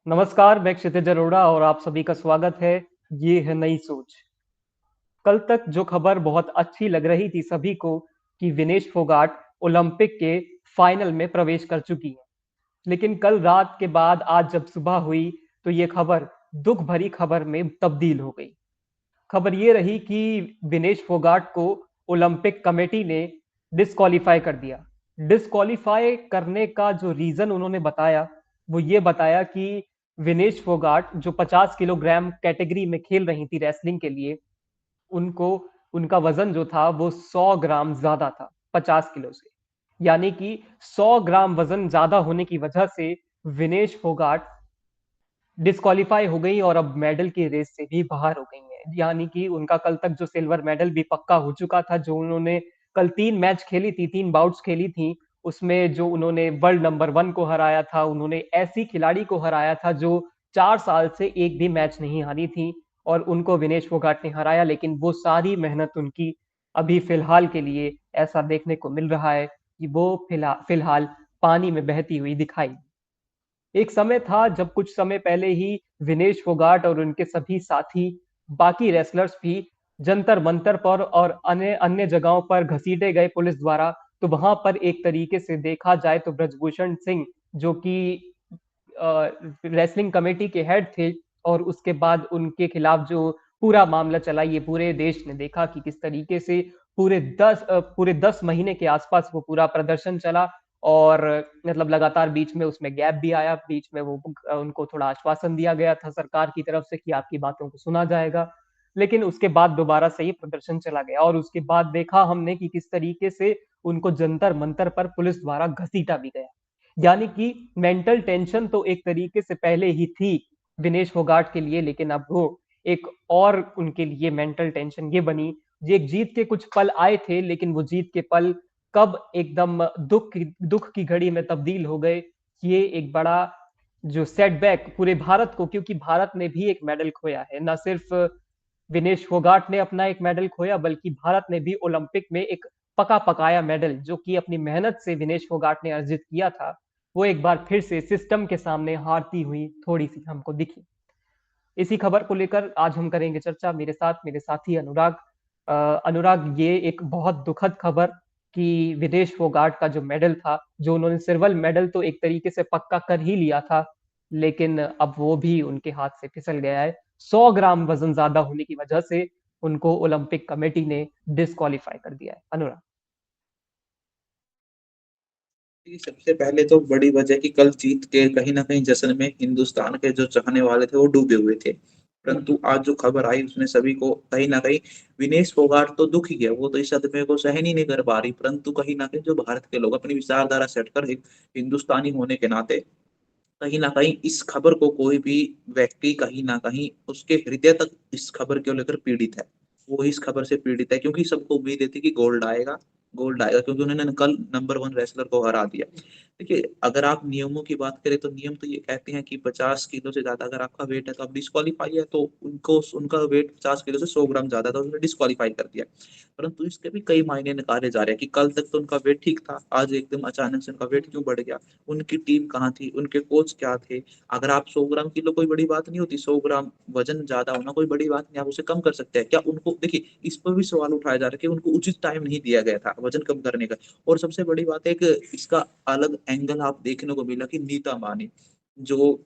नमस्कार, मैं क्षितिज अरोड़ा और आप सभी का स्वागत है। ये है नई सोच। कल तक जो खबर बहुत अच्छी लग रही थी सभी को कि विनेश फोगाट ओलंपिक के फाइनल में प्रवेश कर चुकी है, लेकिन कल रात के बाद आज जब सुबह हुई तो ये खबर दुख भरी खबर में तब्दील हो गई। खबर ये रही कि विनेश फोगाट को ओलंपिक कमेटी ने डिस्क्वालीफाई कर दिया। डिस्क्वालीफाई करने का जो रीजन उन्होंने बताया, वो ये बताया कि विनेश फोगाट जो 50 किलोग्राम कैटेगरी में खेल रही थी रेसलिंग के लिए, उनको उनका वजन जो था वो 100 ग्राम ज्यादा था 50 किलो से। यानी कि 100 ग्राम वजन ज्यादा होने की वजह से विनेश फोगाट डिस्क्वालीफाई हो गई और अब मेडल की रेस से भी बाहर हो गई हैं। यानी कि उनका कल तक जो सिल्वर मेडल भी पक्का हो चुका था, जो उन्होंने कल 3 मैच खेली थी, 3 बाउट्स खेली थी, उसमें जो उन्होंने वर्ल्ड नंबर 1 को हराया था, उन्होंने ऐसी खिलाड़ी को हराया था जो 4 साल से एक भी मैच नहीं हारी थी और उनको विनेश फोगाट ने हराया। लेकिन वो सारी मेहनत उनकी अभी फिलहाल के लिए ऐसा देखने को मिल रहा है कि वो फिलहाल पानी में बहती हुई दिखाई। एक समय था जब कुछ समय पहले ही विनेश फोगाट और उनके सभी साथी बाकी रेसलर्स भी जंतर मंतर पर और अन्य अन्य जगहों पर घसीटे गए पुलिस द्वारा। तो वहां पर एक तरीके से देखा जाए तो ब्रजभूषण सिंह, जो कि रेसलिंग कमेटी के हेड थे, और उसके बाद उनके खिलाफ जो पूरा मामला चला, ये पूरे देश ने देखा कि किस तरीके से पूरे 10 महीने के आसपास वो पूरा प्रदर्शन चला। और मतलब लगातार बीच में उसमें गैप भी आया, बीच में वो उनको थोड़ा आश्वासन दिया गया था सरकार की तरफ से कि आपकी बातों को सुना जाएगा, लेकिन उसके बाद दोबारा से ही प्रदर्शन चला गया। और उसके बाद देखा हमने कि किस तरीके से उनको जंतर मंतर पर पुलिस द्वारा घसीटा भी गया। यानी कि मेंटल टेंशन तो एक तरीके से पहले ही थी विनेश फोगाट के लिए, लेकिन अब वो एक और उनके लिए मेंटल टेंशन ये बनी। ये जीत के कुछ पल आए थे, लेकिन वो जीत के पल कब एकदम दुख की घड़ी में तब्दील हो गए। ये एक बड़ा जो सेटबैक पूरे भारत को, क्योंकि भारत ने भी एक मेडल खोया है, ना सिर्फ विनेश फोगाट ने अपना एक मेडल खोया, बल्कि भारत ने भी ओलंपिक में एक पका पकाया मेडल जो कि अपनी मेहनत से विनेश फोगाट ने अर्जित किया था, वो एक बार फिर से सिस्टम के सामने हारती हुई थोड़ी सी हमको दिखी। इसी खबर को लेकर आज हम करेंगे चर्चा। मेरे साथ मेरे साथी अनुराग। अनुराग, ये एक बहुत दुखद खबर कि विनेश फोगाट का जो मेडल था, जो उन्होंने सिल्वर मेडल तो एक तरीके से पक्का कर ही लिया था, लेकिन अब वो भी उनके हाथ से फिसल गया है। 100 ग्राम वजन ज्यादा होने की वजह से उनको ओलंपिक कमेटी ने डिस्क्वालीफाई कर दिया है। अनुराग। सबसे पहले तो बड़ी वजह कि कल जीत के कहीं ना कहीं जश्न में हिंदुस्तान के जो चाहने वाले थे वो डूबे हुए थे। परंतु आज जो खबर आई उसने सभी को कहीं ना कहीं, विनेश फोगाट तो दुखी है, वो तो इस सदमे को सहन ही नहीं कर पा रही, परंतु कहीं ना कहीं जो भारत के लोग अपनी विचारधारा सेट कर एक हिंदुस्तानी होने के नाते कहीं ना कहीं इस खबर को कोई भी व्यक्ति कहीं ना कहीं उसके हृदय तक इस खबर को लेकर पीड़ित है। वो इस खबर से पीड़ित है क्योंकि सबको उम्मीद थी कि गोल्ड आएगा, गोल्ड आएगा, क्योंकि उन्होंने कल नंबर 1 रेसलर को हरा दिया। देखिए, अगर आप नियमों की बात करें तो नियम तो ये कहते हैं कि 50 किलो से ज्यादा अगर आपका वेट है तो आप डिस्क्वालीफाई है, तो उनको उनका वेट 50 किलो से 100 ग्राम ज्यादा था, उन्होंने डिस्क्वालीफाई कर दिया। परंतु इसके भी कई मायने निकाले जा रहे हैं कि कल तक तो उनका वेट ठीक था, आज एकदम अचानक से उनका वेट क्यों बढ़ गया, उनकी टीम कहाँ थी, उनके कोच क्या थे। अगर आप 100 ग्राम किलो कोई बड़ी बात नहीं होती, 100 ग्राम वजन ज्यादा होना कोई बड़ी बात नहीं, आप उसे कम कर सकते हैं क्या? उनको देखिए, इस पर भी सवाल उठाया जा रहा है कि उनको उचित टाइम नहीं दिया गया था वजन कम करने का। और सबसे बड़ी बात है कि इसका अलग एंगल आप देखने को मिला कि नीता अंबानी, जो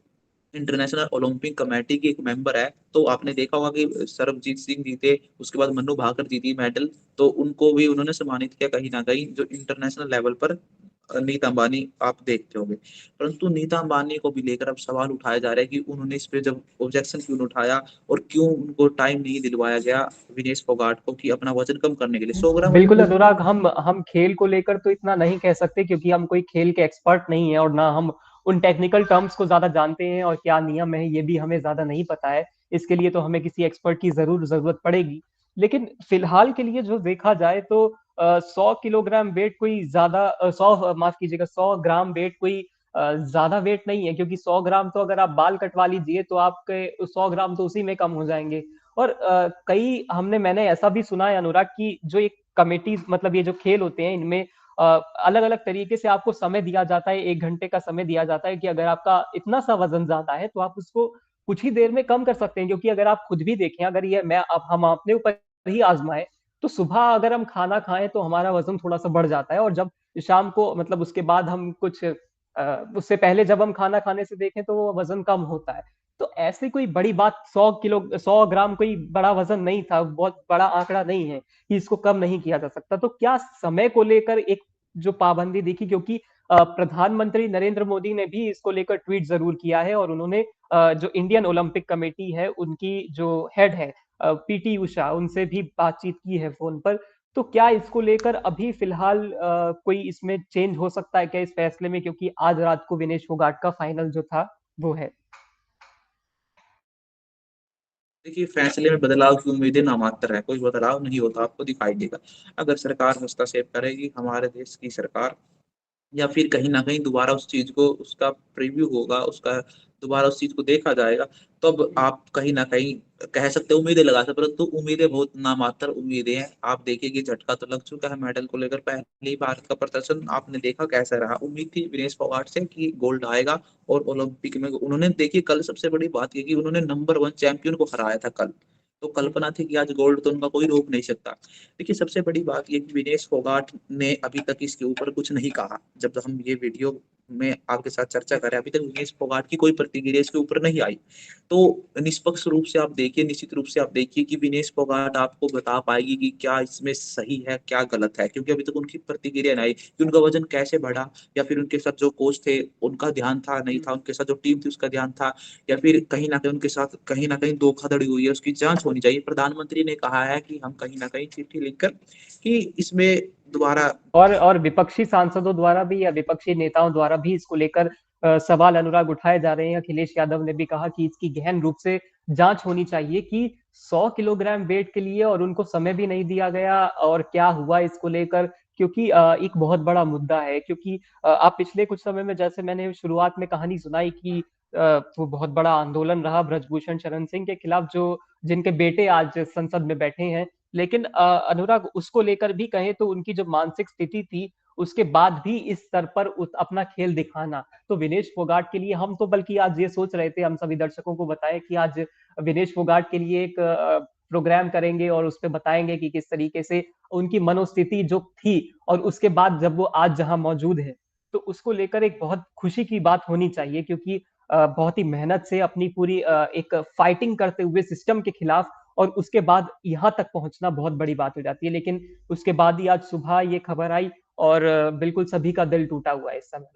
इंटरनेशनल ओलंपिक कमेटी की एक मेंबर है, तो आपने देखा होगा कि सरबजीत सिंह जीते, उसके बाद मनु भाकर जीती मेडल, तो उनको भी उन्होंने सम्मानित किया कहीं ना कहीं, जो इंटरनेशनल लेवल पर नीता अंबानी आप देखते होंगे। परंतु नीता अंबानी को भी लेकर अब सवाल उठाया जा रहा है कि उन्होंने इस पे जब ऑब्जेक्शन क्यों नहीं उठाया, और क्यों उनको टाइम नहीं दिलवाया गया विनेश फोगाट को कि अपना वजन कम करने के लिए 100 ग्राम वजन बिल्कुल तो। अनुराग, हम खेल को लेकर तो इतना नहीं कह सकते क्योंकि हम कोई खेल के एक्सपर्ट नहीं है, और ना हम उन टेक्निकल टर्म्स को ज्यादा जानते हैं, और क्या नियम है ये भी हमें ज्यादा नहीं पता है। इसके लिए तो हमें किसी एक्सपर्ट की जरूरत पड़ेगी। लेकिन फिलहाल के लिए जो देखा जाए तो 100 किलोग्राम वेट कोई ज्यादा, 100 माफ कीजिएगा, 100 ग्राम वेट कोई ज्यादा वेट नहीं है, क्योंकि 100 ग्राम तो अगर आप बाल कटवा लीजिए तो आपके 100 ग्राम तो उसी में कम हो जाएंगे। और कई हमने मैंने ऐसा भी सुना है अनुराग कि जो एक कमेटी, मतलब ये जो खेल होते हैं इनमें अलग अलग तरीके से आपको समय दिया जाता है, 1 घंटे का समय दिया जाता है कि अगर आपका इतना सा वजन ज्यादा है तो आप उसको कुछ ही देर में कम कर सकते हैं। क्योंकि अगर आप खुद भी देखें, अगर ये मैं अब हम अपने ऊपर ही आजमाए, तो सुबह अगर हम खाना खाएं तो हमारा वजन थोड़ा सा बढ़ जाता है, और जब शाम को मतलब उसके बाद हम कुछ उससे पहले जब हम खाना खाने से देखें तो वो वजन कम होता है। तो ऐसी कोई बड़ी बात, 100 ग्राम कोई बड़ा वजन नहीं था, बहुत बड़ा आंकड़ा नहीं है कि इसको कम नहीं किया जा सकता। तो क्या समय को लेकर एक जो पाबंदी देखी, क्योंकि प्रधानमंत्री नरेंद्र मोदी ने भी इसको लेकर ट्वीट जरूर किया है, और उन्होंने जो इंडियन ओलंपिक कमेटी है उनकी जो हेड है पीटी उषा, उनसे भी बातचीत की है फोन पर। तो क्या इसको लेकर अभी फिलहाल कोई इसमें चेंज हो सकता है क्या इस फैसले में, क्योंकि आज रात को विनेश फोगाट का फाइनल जो था वो है। देखिए, फैसले में बदलाव की उम्मीदें नामात्र है, कोई बदलाव नहीं होता, आपको दिखाई देगा। अगर सरकार हस्तक्षेप करेगी, हमारे देश की सरकार, या फिर कहीं न कहीं दोबारा उस चीज़ को, उसका प्रीव्यू होगा, उसका दोबारा उस चीज़ को देखा जाएगा, तब आप कहीं न कहीं कह सकते हैं, उम्मीदें लगा सकते, परंतु उम्मीदें बहुत नामात्र उम्मीदें हैं। आप देखिए कि झटका तो लग चुका है मेडल को लेकर, पहले ही भारत का प्रदर्शन आपने देखा कैसा रहा। उम्मीद थी विनेश फोगाट से कि गोल्ड आएगा, और ओलंपिक में उन्होंने, देखिए कल सबसे बड़ी बात ये कि उन्होंने नंबर 1 चैंपियन को हराया था कल। तो कल्पना थी कि आज गोल्ड तो उनका कोई रोक नहीं सकता। देखिए, सबसे बड़ी बात ये कि विनेश फोगाट ने अभी तक इसके ऊपर कुछ नहीं कहा। जब हम ये वीडियो में आपके साथ चर्चा कर रहे हैं, अभी तक विनेश फोगाट की कोई प्रतिक्रिया इसके ऊपर नहीं आई। तो निष्पक्ष रूप से आप देखिए, निश्चित रूप से आप देखिए कि विनेश फोगाट आपको बता पाएगी कि क्या इसमें सही है, क्या गलत है, क्योंकि अभी तक उनकी प्रतिक्रिया नहीं आई कि उनका वजन कैसे बढ़ा, या फिर उनके साथ जो कोच थे उनका ध्यान था, नहीं था, उनके साथ जो टीम थी उसका ध्यान था, या फिर कहीं न कहीं उनके साथ कहीं न कहीं धोखाधड़ी हुई है, उसकी जाँच होनी चाहिए। प्रधानमंत्री ने कहा है कि हम कहीं न कहीं चिट्ठी लिखकर कि इसमें दोबारा। और विपक्षी सांसदों द्वारा भी या विपक्षी नेताओं द्वारा भी इसको लेकर सवाल अनुराग उठाए जा रहे हैं। अखिलेश यादव ने भी कहा कि इसकी गहन रूप से जांच होनी चाहिए कि 100 किलोग्राम वेट के लिए और उनको समय भी नहीं दिया गया, और क्या हुआ इसको लेकर, क्योंकि एक बहुत बड़ा मुद्दा है। क्योंकि आप पिछले कुछ समय में, जैसे मैंने शुरुआत में कहानी सुनाई कि वो बहुत बड़ा आंदोलन रहा ब्रजभूषण शरण सिंह के खिलाफ, जो जिनके बेटे आज संसद में बैठे हैं। लेकिन अनुराग, उसको लेकर भी कहें तो उनकी जो मानसिक स्थिति थी, उसके बाद भी इस स्तर पर अपना खेल दिखाना, तो विनेश फोगाट के लिए, हम तो बल्कि आज ये सोच रहे थे, हम सभी दर्शकों को बताएं कि आज विनेश फोगाट के लिए एक प्रोग्राम करेंगे और उस पर बताएंगे कि किस तरीके से उनकी मनोस्थिति जो थी, और उसके बाद जब वो आज जहां मौजूद है, तो उसको लेकर एक बहुत खुशी की बात होनी चाहिए। क्योंकि बहुत ही मेहनत से अपनी पूरी एक फाइटिंग करते हुए सिस्टम के खिलाफ, और उसके बाद यहाँ तक पहुंचना बहुत बड़ी बात हो जाती है। लेकिन उसके बाद ही आज सुबह ये खबर आई, और बिल्कुल सभी का दिल टूटा हुआ है इस समय।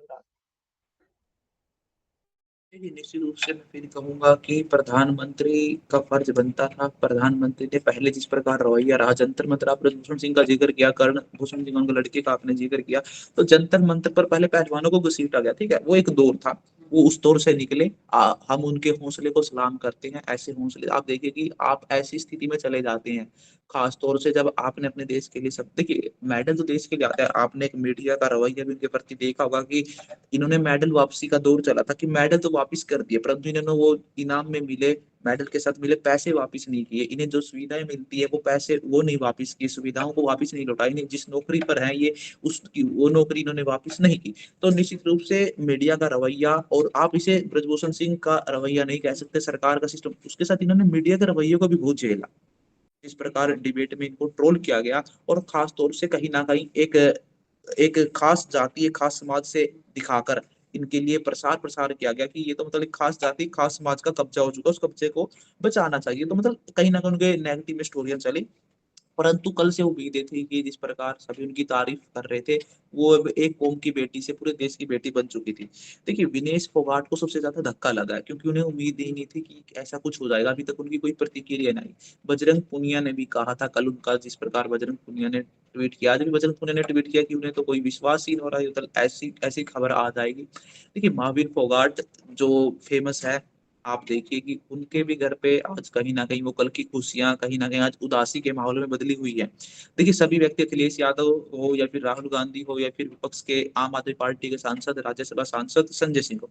देखिए, निश्चित रूप से मैं फिर कहूँगा कि प्रधानमंत्री का फर्ज बनता था। प्रधानमंत्री ने पहले जिस प्रकार रवैया रहा, जंतर मंतर, आप ब्रजभूषण सिंह का जिक्र किया, कर्ण भूषण सिंह उनके लड़के का आपने जिक्र किया, तो जंतर मंतर पर पहले पहलवानों को घसीटा गया, ठीक है, वो एक दौर था, वो उस दौर से निकले। हम उनके हौसले को सलाम करते हैं। ऐसे हौसले आप देखिए कि आप ऐसी स्थिति में चले जाते हैं, खास तौर से जब आपने अपने देश के लिए सब, देखिए मेडल तो देश के लिए आता है। आपने एक मीडिया का रवैया भी उनके प्रति देखा होगा कि इन्होंने मेडल वापसी का दौर चला था कि मेडल तो वापस कर दिए, परंतु इन्होंने वो इनाम में मिले, मेडल के साथ मिले पैसे वापस नहीं किए। इन्हें जो सुविधाएं मिलती है वो पैसे वो नहीं वापस की, सुविधाओं को वापस नहीं लौटाई। इन्हें जिस नौकरी पर है ये, उसकी वो नौकरी इन्होंने वापस नहीं की। तो निश्चित रूप से मीडिया का रवैया, और आप इसे ब्रजभूषण सिंह का रवैया नहीं कह सकते, सरकार का सिस्टम, उसके साथ इन्होंने मीडिया के रवैये को भी बहुत झेला। जिस प्रकार डिबेट में इनको ट्रोल किया गया, और खास तौर से कहीं ना कहीं एक एक खास जाति, एक खास समाज से दिखाकर इनके लिए प्रसार प्रसार किया गया कि ये तो मतलब एक खास जाति, खास समाज का कब्जा हो चुका है, उस कब्जे को बचाना चाहिए। तो मतलब कहीं ना कहीं उनके नेगेटिव स्टोरियां चली। परंतु कल से उम्मीदें थी कि जिस प्रकार सभी उनकी तारीफ कर रहे थे, वो अब एक कौम की बेटी से पूरे देश की बेटी बन चुकी थी। देखिए, विनेश फोगाट को सबसे ज्यादा धक्का लगा है, क्योंकि उन्हें उम्मीद ही नहीं थी कि ऐसा कुछ हो जाएगा। अभी तक उनकी कोई प्रतिक्रिया नहीं। बजरंग पुनिया ने भी कहा था कल, उनका जिस प्रकार बजरंग पुनिया ने ट्वीट किया, आज भी बजरंग पुनिया ने ट्वीट किया कि उन्हें तो कोई विश्वास ही नहीं हो रहा है, ऐसी ऐसी खबर आ जाएगी। देखिए, महावीर फोगाट जो फेमस है, आप देखिए कि उनके भी घर पे आज कहीं न कहीं वो कल की खुशियाँ कहीं न कहीं आज उदासी के माहौल में बदली हुई है। देखिए सभी व्यक्ति अखिलेश यादव हो या फिर राहुल गांधी हो या फिर विपक्ष के आम आदमी पार्टी के सांसद, राज्यसभा सांसद संजय सिंह हो,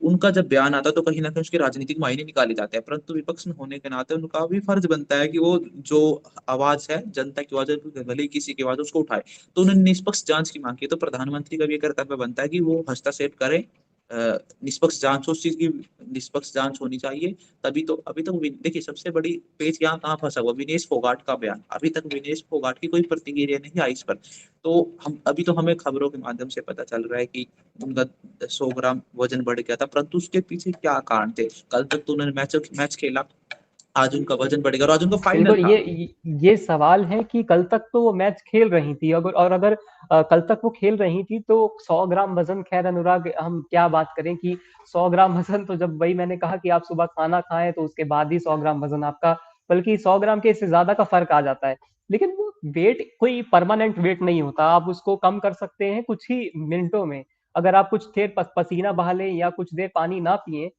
उनका जब बयान आता है तो कहीं न कहीं उसके राजनीतिक मायने निकाले जाते हैं। परंतु विपक्ष में होने के नाते उनका भी फर्ज बनता है कि वो जो आवाज़ है, जनता की आवाज़ है, भले ही किसी की आवाज़ है उसको उठाए। तो उन्होंने निष्पक्ष जाँच की माँग की, तो प्रधानमंत्री का भी ये कर्तव्य बनता है कि वो हस्तक्षेप करें, निष्पक्ष जाँच हो उस चीज़ की, निष्पक्ष जाँच होनी चाहिए। तभी तो अभी तक देखिए सबसे बड़ी पेच यहाँ कहाँ फँसा हुआ, विनेश फोगाट का बयान। अभी तक विनेश फोगाट की कोई प्रतिक्रिया नहीं आई इस पर। तो हम अभी तो हमें खबरों के माध्यम से पता चल रहा है कि उनका 100 ग्राम वज़न बढ़ गया था, परंतु उसके पीछे क्या कारण थे? कल तक तो उन्होंने मैच मैच खेला, आज उनका वज़न बढ़ गया और आज उनका फाइनल बिल्कुल, था। ये सवाल है कि कल तक तो वो मैच खेल रही थी, अगर कल तक वो खेल रही थी तो 100 ग्राम वज़न, खैर अनुराग हम क्या बात करें कि 100 ग्राम वज़न तो जब वही मैंने कहा कि आप सुबह खाना खाएँ तो उसके बाद ही 100 ग्राम वज़न आपका, बल्कि 100 ग्राम के इससे ज़्यादा का फ़र्क आ जाता है। लेकिन वो वेट कोई परमानेंट वेट नहीं होता, आप उसको कम कर सकते हैं कुछ ही मिनटों में। अगर आप कुछ देर पसीना बहा लें या कुछ देर पानी ना पिएँ,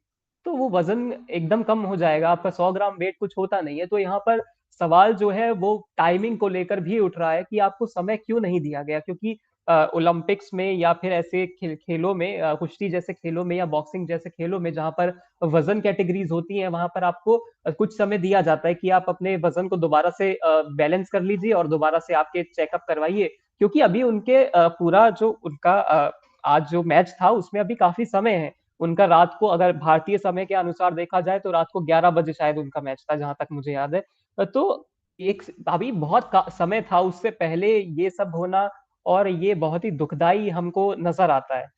तो वो वज़न एकदम कम हो जाएगा, आपका 100 ग्राम वेट कुछ होता नहीं है। तो यहाँ पर सवाल जो है वो टाइमिंग को लेकर भी उठ रहा है कि आपको समय क्यों नहीं दिया गया? क्योंकि ओलंपिक्स में या फिर ऐसे खेलों में, कुश्ती जैसे खेलों में या बॉक्सिंग जैसे खेलों में जहाँ पर वज़न कैटेगरीज़ होती हैं, वहाँ पर आपको कुछ समय दिया जाता है कि आप अपने वज़न को दोबारा से बैलेंस कर लीजिए और दोबारा से आपके चेकअप करवाइए। क्योंकि अभी उनके पूरा जो उनका आज जो मैच था उसमें अभी काफ़ी समय है। उनका रात को, अगर भारतीय समय के अनुसार देखा जाए तो रात को 11 बजे शायद उनका मैच था, जहाँ तक मुझे याद है। तो एक अभी बहुत का समय था उससे पहले ये सब होना, और ये बहुत ही दुखदाई हमको नज़र आता है।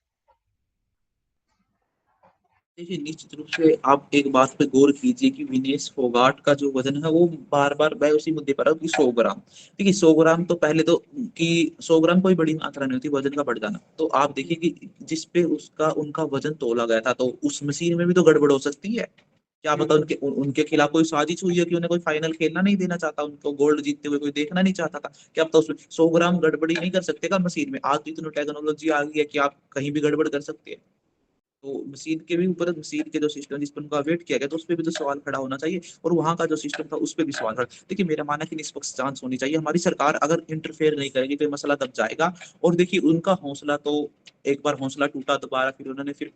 देखिए, निश्चित रूप से आप एक बात पे गौर कीजिए कि विनेश फोगाट का जो वज़न है वो बार-बार मैं उसी मुद्दे पर आऊँ कि 100 ग्राम। देखिए 100 ग्राम तो पहले तो कि 100 ग्राम कोई बड़ी मात्रा नहीं होती वज़न का बढ़ जाना। तो आप देखिए कि जिस पे उसका उनका वज़न तौला गया था, तो उस मशीन में भी तो गड़बड़ हो सकती है। क्या पता उनके खिलाफ कोई साजिश हुई है कि उन्हें कोई फाइनल खेलना नहीं देना चाहता, उनको गोल्ड जीतते हुए कोई देखना नहीं चाहता था। क्या पता उसमें 100 ग्राम गड़बड़ी नहीं कर सकते क्या मशीन में? आज तो इतनी टेक्नोलॉजी आ गई है कि आप कहीं भी गड़बड़ कर सकते हैं। तो मशीन के भी ऊपर, मशीन के जो सिस्टम जिस पर उनका वेट किया गया तो उसपे भी तो सवाल खड़ा होना चाहिए, और वहाँ का जो सिस्टम था उसपे भी सवाल खड़ा। देखिए मेरा मानना है कि निष्पक्ष जाँच होनी चाहिए। हमारी सरकार अगर इंटरफेयर नहीं करेगी तो ये मसला दब जाएगा। और देखिए उनका हौसला तो एक बार हौसला टूटा, दोबारा फिर उन्होंने फिर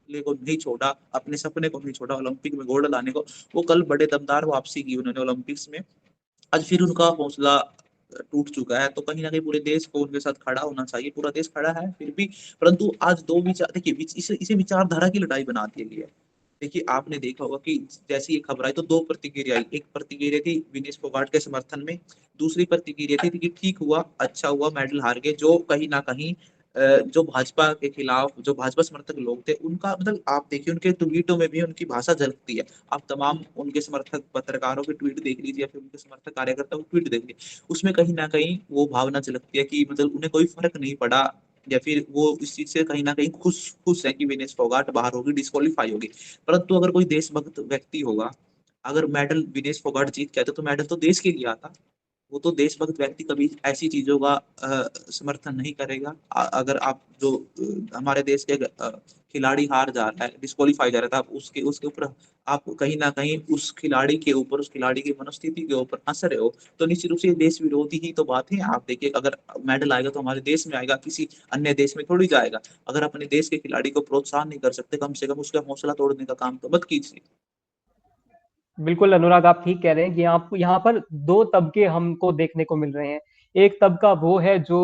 को नहीं छोड़ा, अपने सपने को नहीं छोड़ा ओलंपिक में गोल्ड लाने को। वो कल बड़े दमदार वापसी की उन्होंने ओलंपिक्स में। आज फिर उनका हौसला टूट चुका है, तो कहीं न कहीं पूरे देश को उनके साथ खड़ा होना चाहिए। पूरा देश खड़ा है फिर भी, परंतु आज 2 विचार देखिए इसे विचारधारा की लड़ाई बना दिया गया है। देखिए आपने देखा होगा कि जैसे ये खबर आई तो 2 प्रतिक्रिया आई। एक प्रतिक्रिया थी विनेश फोगाट के समर्थन में, दूसरी प्रतिक्रिया थी कि ठीक हुआ, अच्छा हुआ, मेडल हार गए। जो कहीं न कहीं जो भाजपा के खिलाफ जो भाजपा समर्थक लोग थे, उनका मतलब आप देखिए उनके ट्वीटों में भी उनकी भाषा झलकती है। आप तमाम उनके समर्थक पत्रकारों के ट्वीट देख लीजिए या फिर उनके समर्थक कार्यकर्ताओं के ट्वीट देख लीजिए। उसमें कहीं न कहीं वो भावना झलकती है कि मतलब उन्हें कोई फ़र्क नहीं पड़ा, या फिर वो इस चीज़ से कहीं न कहीं खुश खुश हैं कि विनेश फोगाट बाहर होगी, डिस्क्वालीफाई होगी। परंतु अगर कोई देशभक्त व्यक्ति होगा, अगर मेडल विनेश फोगाट जीत के आता तो मेडल तो देश के लिए आता। वो तो देशभक्त व्यक्ति कभी ऐसी चीज़ों का समर्थन नहीं करेगा। अगर आप जो हमारे देश के खिलाड़ी हार जा रहा है, डिस्क्वालीफाई जा रहा था, आप उसके उसके ऊपर आप कहीं न कहीं उस खिलाड़ी के ऊपर, उस खिलाड़ी की मनोस्थिति के ऊपर हँस रहे हो, तो निश्चित रूप से ये देश विरोधी ही तो बात है। आप देखिए अगर मेडल आएगा तो हमारे देश में आएगा, किसी अन्य देश में थोड़ी जाएगा। अगर अपने देश के खिलाड़ी को प्रोत्साहन नहीं कर सकते, कम से कम उसका हौसला तोड़ने का काम तो मत कीजिए। बिल्कुल अनुराग, आप ठीक कह रहे हैं कि आपको यहाँ पर 2 तबके हमको देखने को मिल रहे हैं। एक तबका वो है जो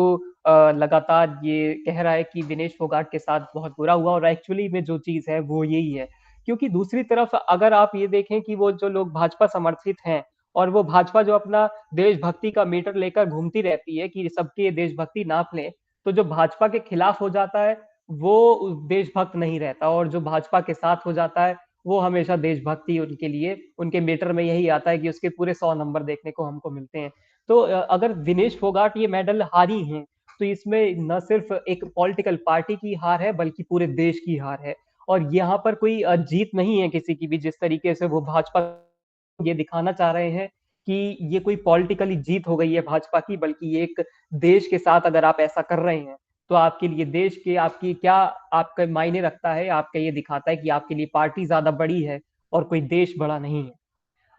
लगातार ये कह रहा है कि विनेश फोगाट के साथ बहुत बुरा हुआ, और एक्चुअली में जो चीज़ है वो यही है। क्योंकि दूसरी तरफ अगर आप ये देखें कि वो जो लोग भाजपा समर्थित हैं, और वो भाजपा जो अपना देशभक्ति का मीटर लेकर घूमती रहती है कि सबकी देशभक्ति नाप लें, तो जो भाजपा के खिलाफ हो जाता है, वो देशभक्त नहीं रहता, और जो भाजपा के साथ हो जाता है, वो हमेशा देशभक्ति उनके लिए, उनके मीटर में यही आता है कि उसके पूरे 100 नंबर देखने को हमको मिलते हैं। तो अगर विनेश फोगाट ये मेडल हारी हैं, तो इसमें न सिर्फ एक पॉलिटिकल पार्टी की हार है, बल्कि पूरे देश की हार है। और यहाँ पर कोई जीत नहीं है किसी की भी, जिस तरीके से वो भाजपा ये दिखाना चाह रहे हैं कि ये कोई पॉलिटिकली जीत हो गई है भाजपा की, बल्कि ये एक देश के साथ अगर आप ऐसा कर रहे हैं, तो आपके लिए देश के आपकी क्या आपका मायने रखता है, आपका ये दिखाता है कि आपके लिए पार्टी ज़्यादा बड़ी है, और कोई देश बड़ा नहीं है।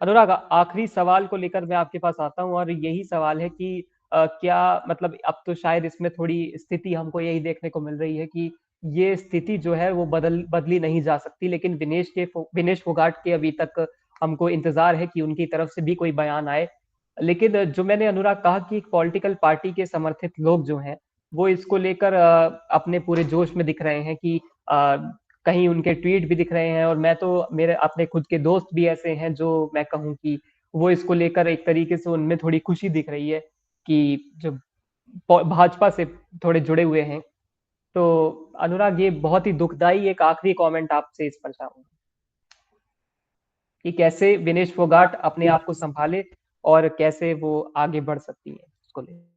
अनुराग, आखिरी सवाल को लेकर मैं आपके पास आता हूँ और यही सवाल है कि क्या मतलब अब तो शायद इसमें थोड़ी स्थिति हमको यही देखने को मिल रही है कि ये स्थिति जो है वो बदली नहीं जा सकती, लेकिन विनेश फोगाट के अभी तक हमको इंतजार है कि उनकी तरफ से भी कोई बयान आए। लेकिन जो मैंने अनुराग कहा कि एक पॉलिटिकल पार्टी के समर्थित लोग जो हैं वो इसको लेकर अपने पूरे जोश में दिख रहे हैं कि कहीं उनके ट्वीट भी दिख रहे हैं, और मैं तो मेरे अपने खुद के दोस्त भी ऐसे हैं जो मैं कहूँ कि वो इसको लेकर एक तरीके से उनमें थोड़ी खुशी दिख रही है कि जो भाजपा से थोड़े जुड़े हुए हैं। तो अनुराग, ये बहुत ही दुखदाई एक आखिरी कमेंट आपसे इस पर चाहूंगा कि कैसे विनेश फोगाट अपने आप को संभाले और कैसे वो आगे बढ़ सकती है उसको लेकर।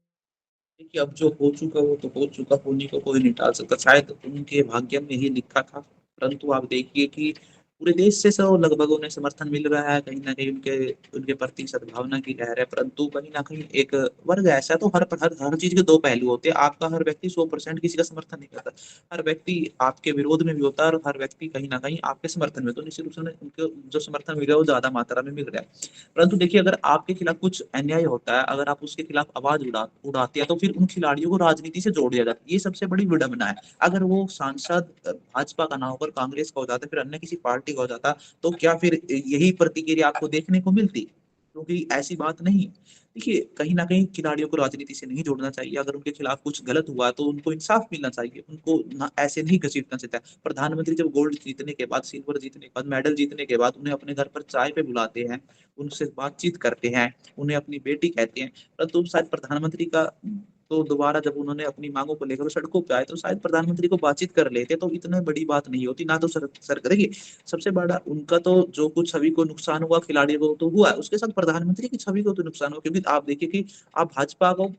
देखिए, अब जो हो चुका वो तो हो चुका, होने को कोई नहीं टाल सकता। शायद उनके भाग्य में ही लिखा था, परंतु आप देखिए कि पूरे देश से सब लगभग उन्हें समर्थन मिल रहा है। कहीं ना कहीं उनके उनके प्रति सद्भावना की लहर है, परंतु कहीं ना कहीं एक वर्ग ऐसा, तो हर हर हर चीज के दो पहलू होते हैं। आपका हर व्यक्ति 100% किसी का समर्थन नहीं करता। हर व्यक्ति आपके विरोध में भी होता है और हर व्यक्ति कहीं ना कहीं आपके समर्थन में। तो निश्चित रूप से उनको जो समर्थन मिल रहा है वो ज्यादा मात्रा में मिल रहा है। परंतु देखिए, अगर आपके खिलाफ कुछ अन्याय होता है, अगर आप उसके खिलाफ आवाज उड़ाते हैं, तो फिर उन खिलाड़ियों को राजनीति से जोड़ दिया जाता है। ये सबसे बड़ी विडंबना है। अगर वो सांसद भाजपा का ना होकर कांग्रेस का हो जाता, फिर अन्य किसी पार्टी का हो जाता, तो क्या फिर यही प्रतिक्रिया आपको देखने को मिलती? क्योंकि ऐसी बात नहीं। देखिए, कहीं ना कहीं खिलाड़ियों को राजनीति से नहीं जोड़ना चाहिए। अगर उनके खिलाफ कुछ गलत हुआ तो उनको इंसाफ मिलना चाहिए, उनको ना ऐसे नहीं घसीटना चाहिए। प्रधानमंत्री जब गोल्ड जीतने के बाद, सिल्वर जीतने के बाद, मेडल जीतने के बाद उन्हें अपने घर पर चाय पे बुलाते हैं, उनसे बातचीत करते हैं, उन्हें अपनी बेटी कहते हैं। परंतु शायद प्रधानमंत्री का तो दोबारा जब उन्होंने अपनी मांगों को लेकर सड़कों पे आए, तो शायद प्रधानमंत्री को बातचीत कर लेते, तो इतनी बड़ी बात नहीं होती ना। तो सर देखिए, सबसे बड़ा उनका तो जो कुछ छवि को नुकसान हुआ, खिलाड़ियों को तो हुआ, उसके साथ प्रधानमंत्री की छवि को तो नुकसान हुआ। क्योंकि आप देखिए कि आप भाजपा को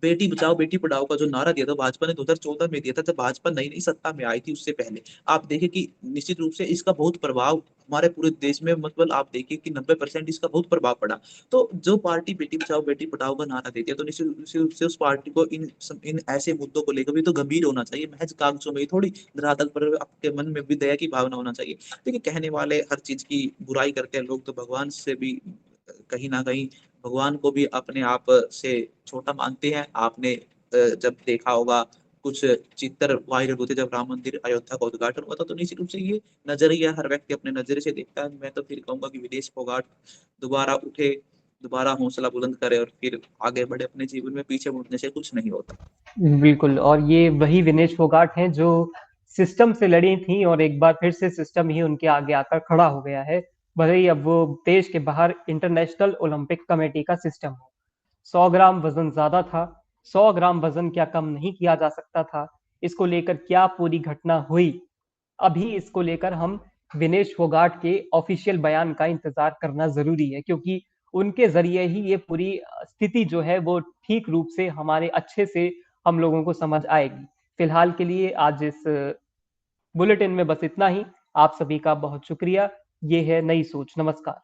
बेटी बचाओ बेटी पढ़ाओ का जो नारा दिया था भाजपा ने 2014 में दिया था, जब भाजपा नई नई सत्ता में आई थी, उससे पहले आप देखिए कि निश्चित रूप से इसका बहुत प्रभाव हमारे पूरे देश में, मतलब आप देखिए कि 90% इसका बहुत प्रभाव पड़ा। तो जो पार्टी बेटी बचाओ बेटी पढ़ाओ का नारा देती है, तो निश्चित रूप से उस पार्टी को इन ऐसे मुद्दों को लेकर भी तो गंभीर होना चाहिए। महज कागजों में ही थोड़ी धरातल पर आपके मन में भी दया की भावना होना चाहिए। देखिए, कहने वाले हर चीज की बुराई करते हैं लोग, तो भगवान से भी कहीं ना कहीं भगवान को भी अपने आप से छोटा मानते हैं। आपने जब देखा होगा कुछ चित्र वायरल होते, जब राम मंदिर अयोध्या का उद्घाटन हुआ था, तो निश्चित रूप से ये नजरिया हर व्यक्ति अपने नजरिए से देखता है। मैं तो फिर कहूंगा कि विदेश फोगाट दोबारा उठे, दोबारा हौसला बुलंद करे और फिर आगे बढ़े अपने जीवन में। पीछे मुड़ने से कुछ नहीं होता। बिल्कुल, और ये वही विनेश फोगाट हैं जो सिस्टम से लड़ी थी और एक बार फिर से सिस्टम ही उनके आगे आकर खड़ा हो गया है। भले ही अब वो देश के बाहर इंटरनेशनल ओलंपिक कमेटी का सिस्टम हो। 100 ग्राम वजन ज्यादा था, 100 ग्राम वजन क्या कम नहीं किया जा सकता था, इसको लेकर क्या पूरी घटना हुई, अभी इसको लेकर हम विनेश फोगाट के ऑफिशियल बयान का इंतजार करना जरूरी है, क्योंकि उनके जरिए ही ये पूरी स्थिति जो है वो ठीक रूप से हमारे अच्छे से हम लोगों को समझ आएगी। फिलहाल के लिए आज इस बुलेटिन में बस इतना ही। आप सभी का बहुत शुक्रिया। ये है नई सोच। नमस्कार।